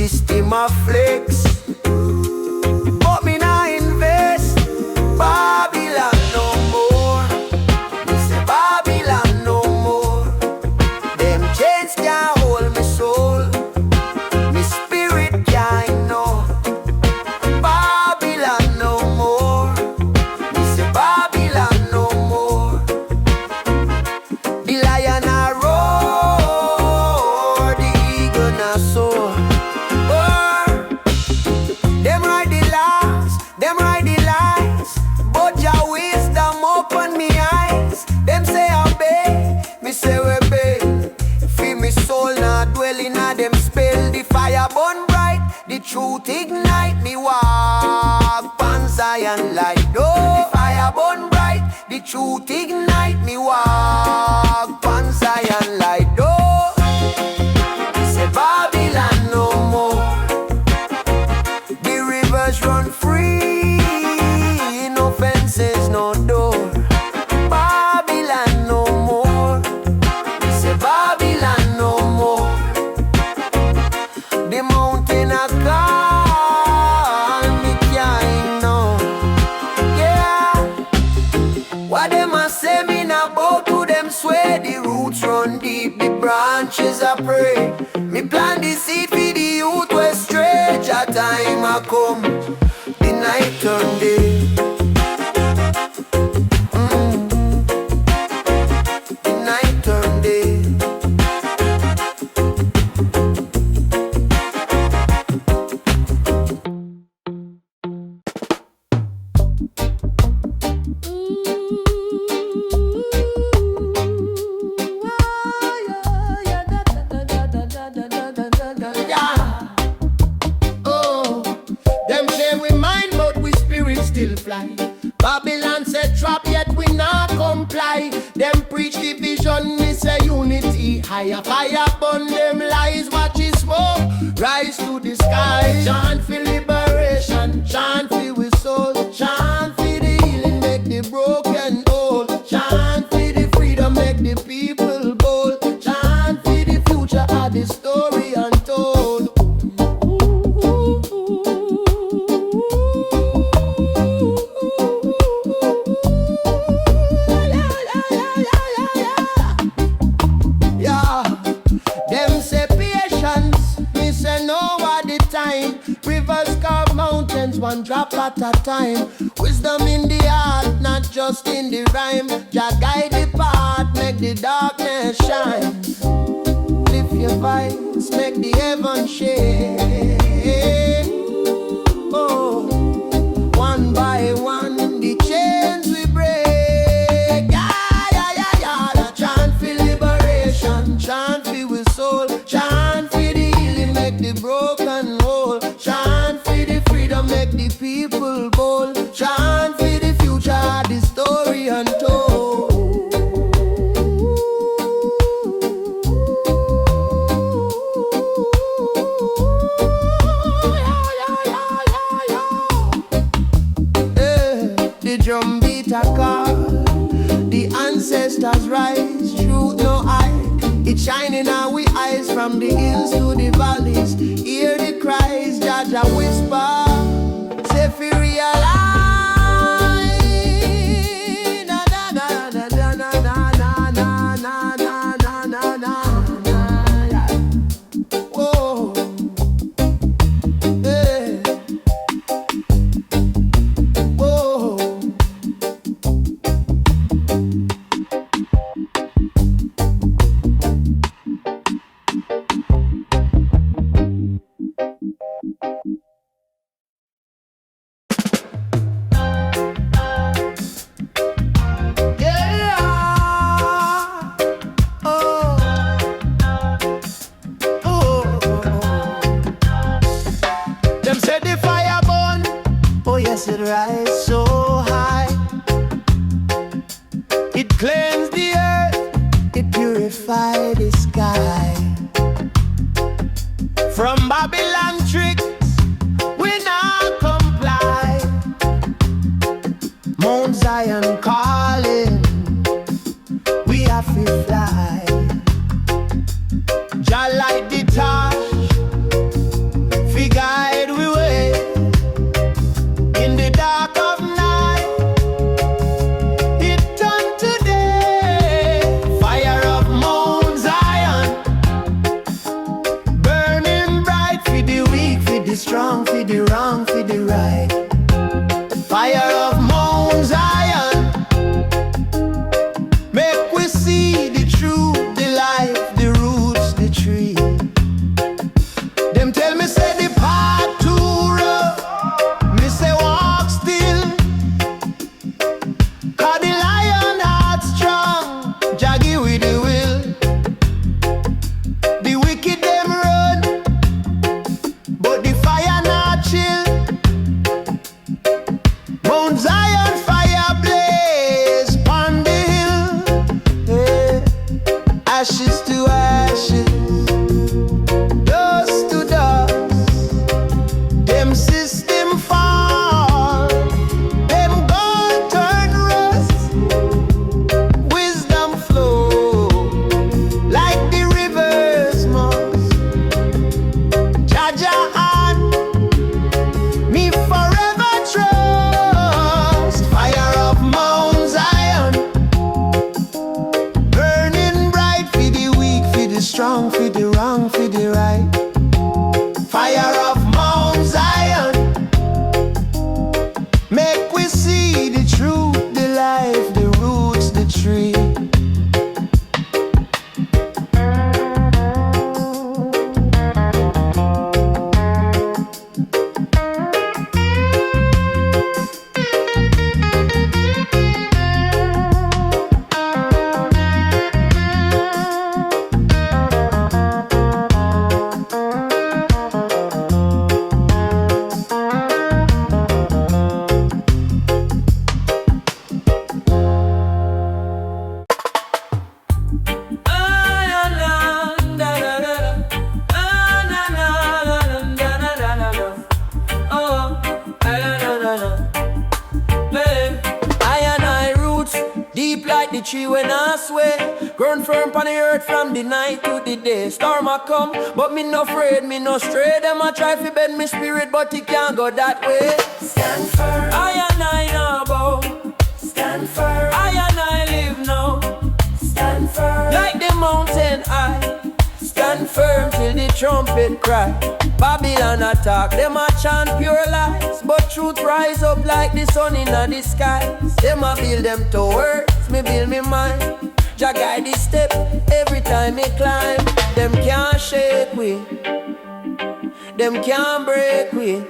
system of flex. But me nah invest. Babylon no more. Me say Babylon no more. Them chains can't hold me soul. Me spirit can't know. Babylon no more. Me say Babylon no more. The lion a roar, the eagle na soar. Them ride the lies, them ride the lies. But your wisdom open me eyes. Them say obey, me say obey. Feel me soul not dwelling on them spell. The fire burn bright, the truth ignite. Me walk pan Zion light. Oh, the fire burn bright, the truth ignite. Me walk pan Zion light. Oh, me say Babylon no more. The rivers run free, no fences, no door. Babylon no more. Me say Babylon no more. The mountain a call, me can't ignore. Yeah, what them a say me na bow to them sway. The roots run deep, the branches a pray. Me plant the seed for the youth we stray. Jah time a come, the night turn day. The night turn day. Yeah. Oh, them say we mind, but we spirit still fly. Babylon said trap, yet we not comply. Them preach division, me say unity. Higher fire burn them lies, watch it smoke rise to the sky. Chant Fi Liberation, chant fi we soul. Chant fi the healing, make the broken whole. Chant fi the freedom, make the people bold. Chant fi the future of the story untold. Yeah, them say patience, me say no at the time. Rivers carve mountains one drop at a time. Wisdom in the heart, not just in the rhyme. Jah guide the path, make the darkness shine. Lift your voice, make the heaven shake. Oh, one by one, the chains we break. Yeah, yeah, yeah, yeah. Chant Fi Liberation, chant fi we soul. Chant fi the healing, make the broken whole. Chant fi the freedom, make the people bold. Chant fi the future, the story untold. The drum beat a call, the ancestors rise, truth no eye. It's shining our eyes from the hills to the valleys. Hear the cries, Jah Jah whisper, say fi realize. Na na na na na na na na na na na na na. Whoa, hey, whoa. Yes, it rise so high. It cleanse the earth, it purify the sky. From Babylon tricks, we not comply. Mount Zion calling, we have to fly. Jah light the torch, the strong, for the wrong, for the right. Fire of Mount Zion, make we see the truth, the life, the roots, the tree. Them tell me say the path too rough, me say walk still. Cause the lion heart strong, Jaggy with the will. The wicked them run, but the fire not chill. Mount Zion fire blaze pon the hill, yeah. Ashes to ashes, dust to dust. Them system fall, them gold turn rust. Wisdom flow like the rivers must. Jah Jah on me forever trust. Fire of Mount Zion, burning bright for the weak, for the strong, for the wrong, for the right. Fire of Mount Zion, make we see the truth, the life, the roots, the tree. Deep like the tree when I sway, grown firm on the earth from the night to the day. Storm a come, but me no afraid, me no stray. Them a try to bend me spirit, but it can't go that way. Stand firm, I and I now bow. Stand firm, I and I live now. Stand firm, like the mountain high. Stand firm till the trumpet cry. Babylon attack, them a chant pure lies, but truth rise up like the sun in the skies. Them a build them towers, me build me mind. Jah guide the step every time me climb. Them can't shake we, them can't break we.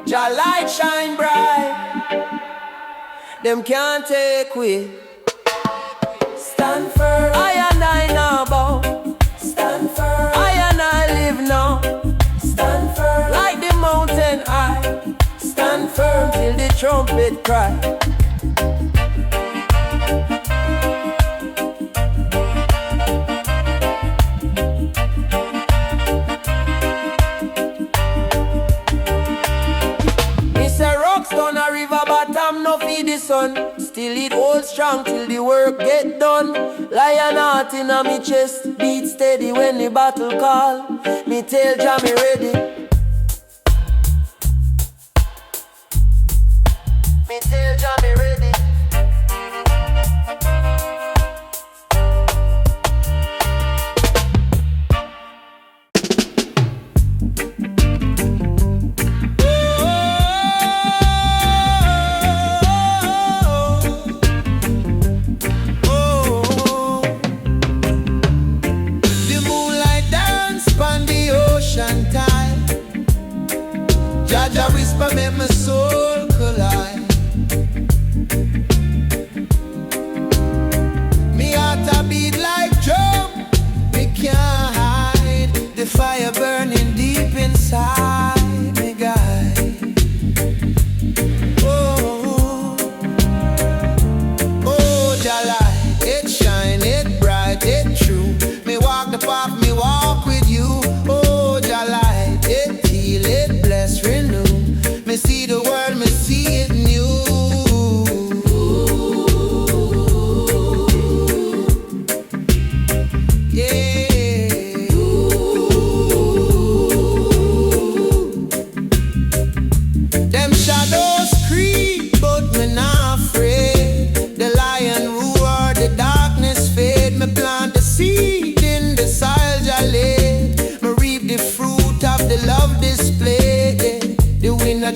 Jah light shine bright, them can't take we. Stand firm, I and I now bow. Stand firm, I and I live now. Stand firm, like the mountain high. Stand firm till the trumpet cry. Mr. Rocks down a river bottom, no feed the sun. Still it holds strong till the work get done. Lion heart in a me chest, beat steady when the battle call. Me tell Jah me ready. Me tell Jah me ready. Jah Jah whisper make my soul collide. Me heart a beat like drum, me can't hide. The fire burning deep inside me, guide. Oh, oh, Jah light, it shine, it bright, it true. Me walk the path, me walk with you. Oh, Jah light, it heal, it bless, renew. Me see the world, me see it new. Yeah. Them shadows creep, but me not afraid. The lion roar, the darkness fade. Me plant the seed in the soil, Jah laid. Me reap the fruit of the love display.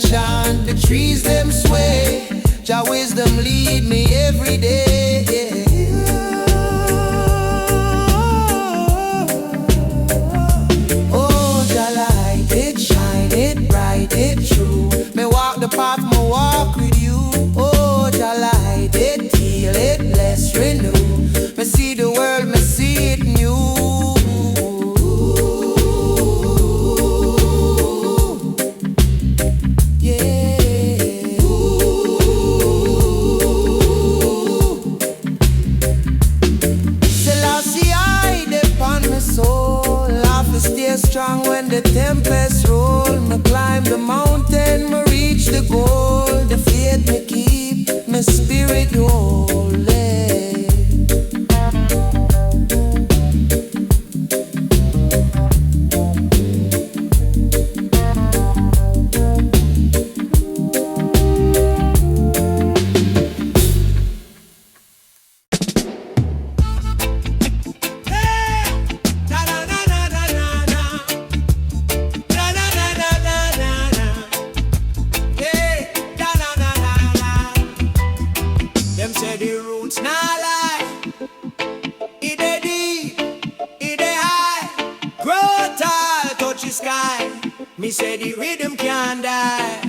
chant, the trees them sway. Jah wisdom lead me every day. Oh, Jah light, it shine, it bright, it true. Me walk the path, me walk with you. Oh, Jah light, it heal, it bless, renew. Me see the world, me see it new. Strong when the tempest roll. Me climb the mountain, me reach the goal. The faith me keep, my spirit holy. Me say the rhythm can't die.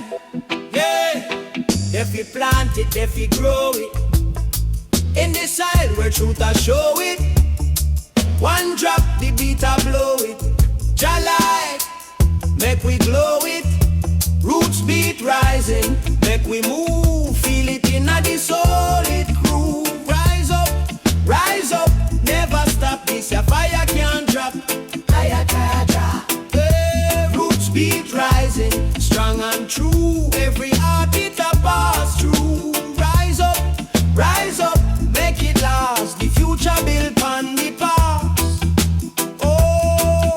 Yeah, if you plant it, if you grow it, in the soil where truth I show it. One drop, the beat I blow it. Jah light, make we glow it. Roots beat rising, make we move. Feel it in the soul, it groove. Rise up, never stop. This your fire can't drop. Fire can't drop. Beat rising, strong and true. Every heartbeat I pass through. Rise up, make it last. The future built on the past. Oh,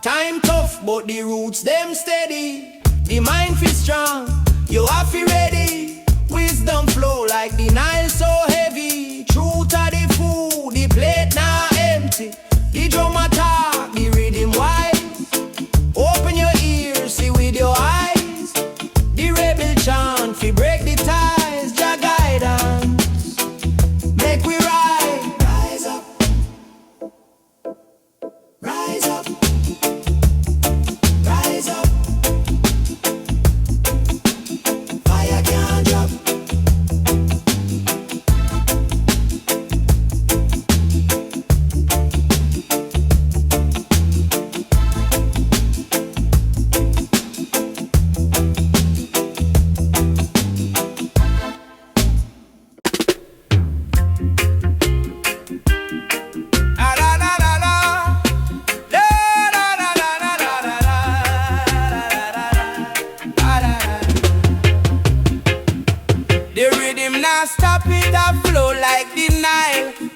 time tough, but the roots them steady. The mind feel strong, you have to ready. Wisdom flow like the Nile so heavy. Truth are the food, the plate now empty. The drum attack, the rhythm wise. Open your ears, see with your eyes. The rebel chant, fi break the ties. Jah guidance, make we rise. Rise up, rise up, rise up. Fire can't drop.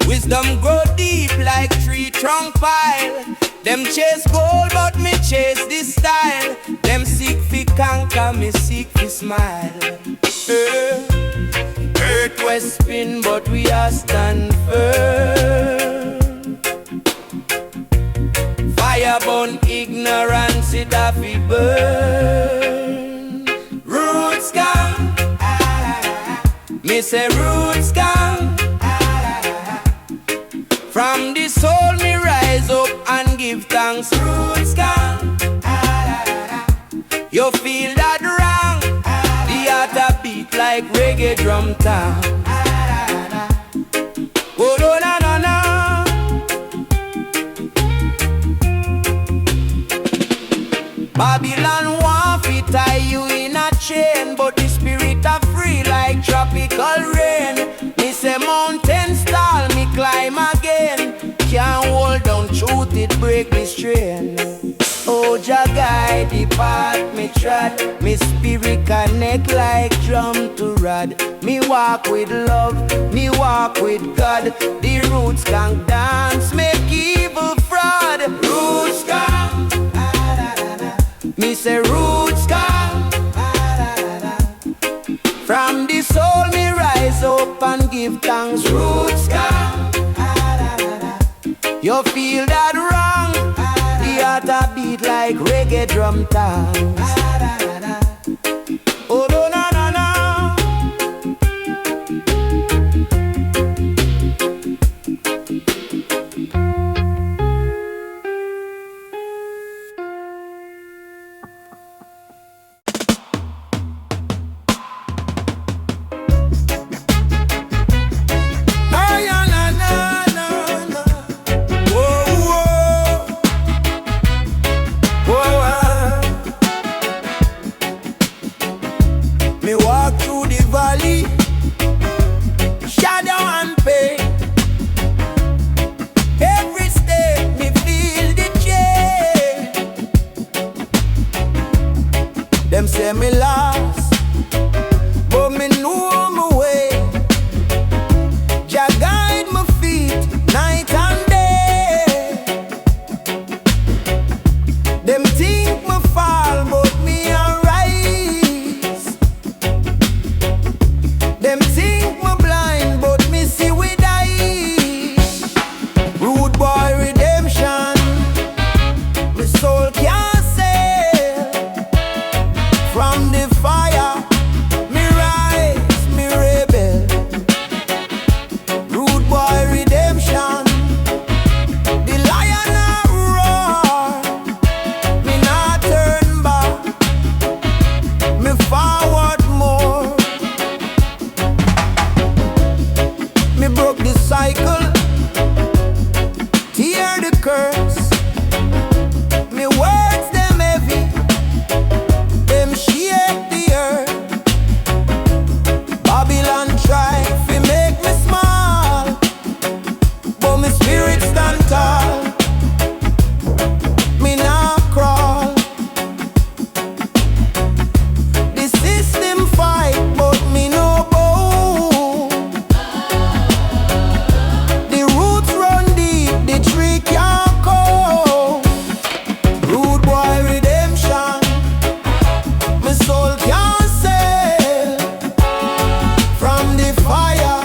Wisdom grow deep like tree trunk pile. Them chase gold but me chase this style. Them seek fi conquer, me seek fi smile. Earth west spin but we are stand firm. Fire burn ignorance, it a fi burn. Roots gone, me say roots gone. From the soul me rise up and give thanks. Roots gone. You feel that wrong. The heart a beat like reggae drum town. Oh no no no no. Babylon want fi tie you in a chain, but the spirit a free like tropical rain. Me say mountains tall, me climb again. Can't hold down truth, it break me strain. Oh, Jah guide the path me trod. Me spirit connect like drum to rod. Me walk with love, me walk with God. The roots can dance, make evil fraud. Roots can, me say roots can. From the soul me rise up and give thanks. Roots can. You feel that wrong. The heart a beat like reggae drum town. say me lost, but me know my way. Jah guide my feet night and day. Them think me fall, but me arise. Them think me blind, but me see with eyes. Rude boy redemption, my soul can't sail from the fire. Me rise, me rebel. Rude boy redemption, the lion a roar. Me not turn back, me forward more. Me broke the cycle, tear the curse. Me words them heavy, them shake the earth. Babylon try fi make me small, but me spirit stand tall. Me nah crawl. The system fight, but me no bow. The roots run deep, the tree can't go. Rude boy redemption, my soul can't sail from the fire.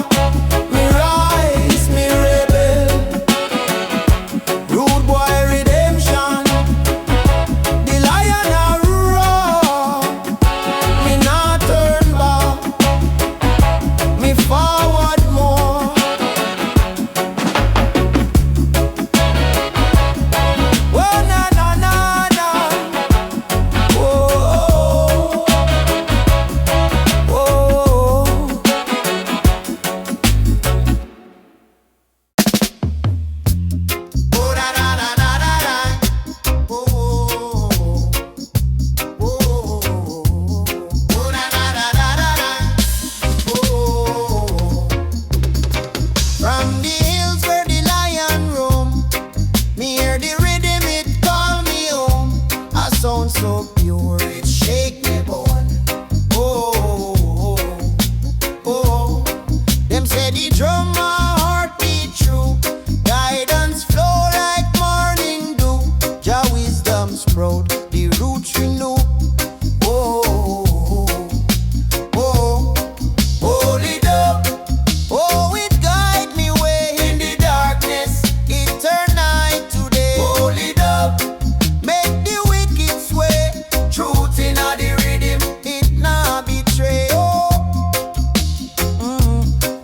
Me rise, me rebel. Rude boy redemption, the lion a roar. Me not turn back, me forward more. Oh na na na na. Oh, oh, oh. Oh da da da da da da. Oh, oh, oh, oh da da da da da da. Oh, from the hills where the lion roam, me hear the rhythm, it call me home. A sound so pure, it shake me bone. Oh, oh, oh. Them say the drum my heart beat true. Guidance flow like morning dew. Jah wisdom sprout, the roots renew. Oh, oh, hold it up. Oh, it guide me way in the darkness. It turn night to day. Hold it up. Make the wicked sway. Truth in a the rhythm, it nah betray. Oh,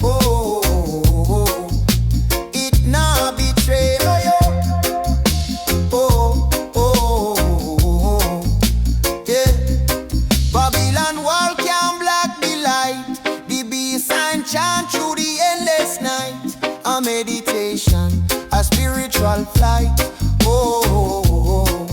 oh, it nah betray. Oh, yeah. Babylon wall can block the light. The beast and chant through the endless night. A meditation, a spiritual flight. Oh,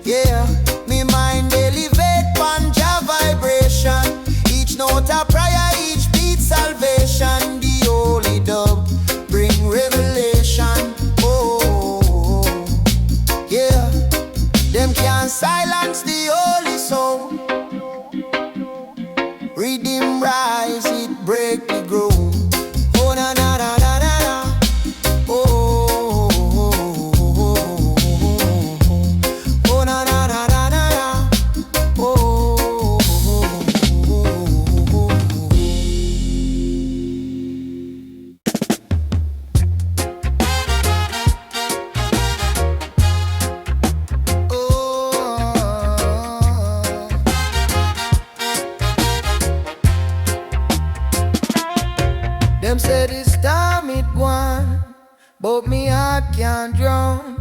yeah. Me mind elevate pan Jah vibration. Each note a prayer, each beat salvation. The holy dub bring revelation. Oh, yeah. Them can't silence the holy soul. Rhythm rise, it break the groove. Oh na na na na na na. Oh, oh na na na na na na. Oh, them say this time it gone, but me heart can't drown.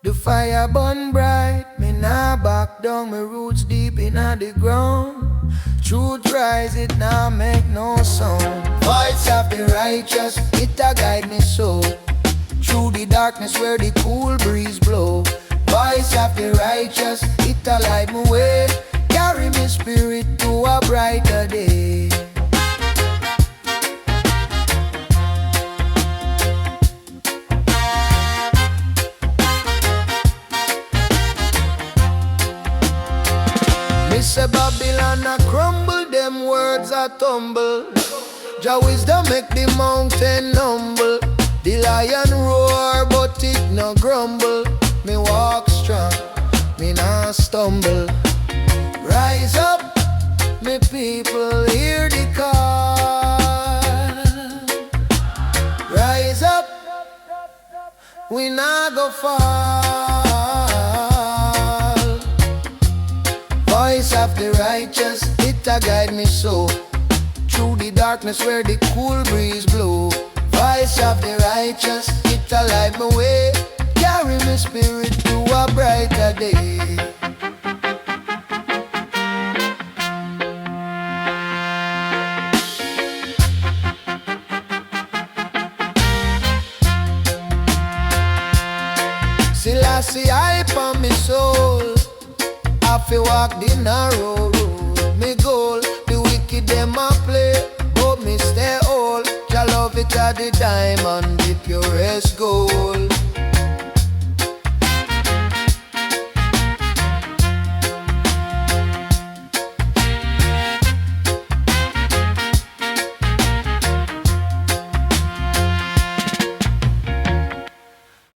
The fire burn bright, me nah back down. My roots deep in the ground. Truth rise, it nah make no sound. Voice of the righteous, it a guide me so. Through the darkness where the cool breeze blow. Voice of the righteous, it a light my way. Carry me spirit to a brighter day. say Babylon a crumble, them words a tumble. Jah wisdom make the mountain humble. The lion roar but it no grumble. Me walk strong, me not stumble. Rise up, me people, hear the call. Rise up, we not go fall. Voice of the righteous, it a guide me so. Through the darkness where the cool breeze blow. Voice of the righteous, it a light my way. Carry my spirit to a brighter day. Selassie hype on me soul. I feel walk the narrow road. Me goal, the wicked them a play, but me stay old. Jah love it at the diamond, the purest gold.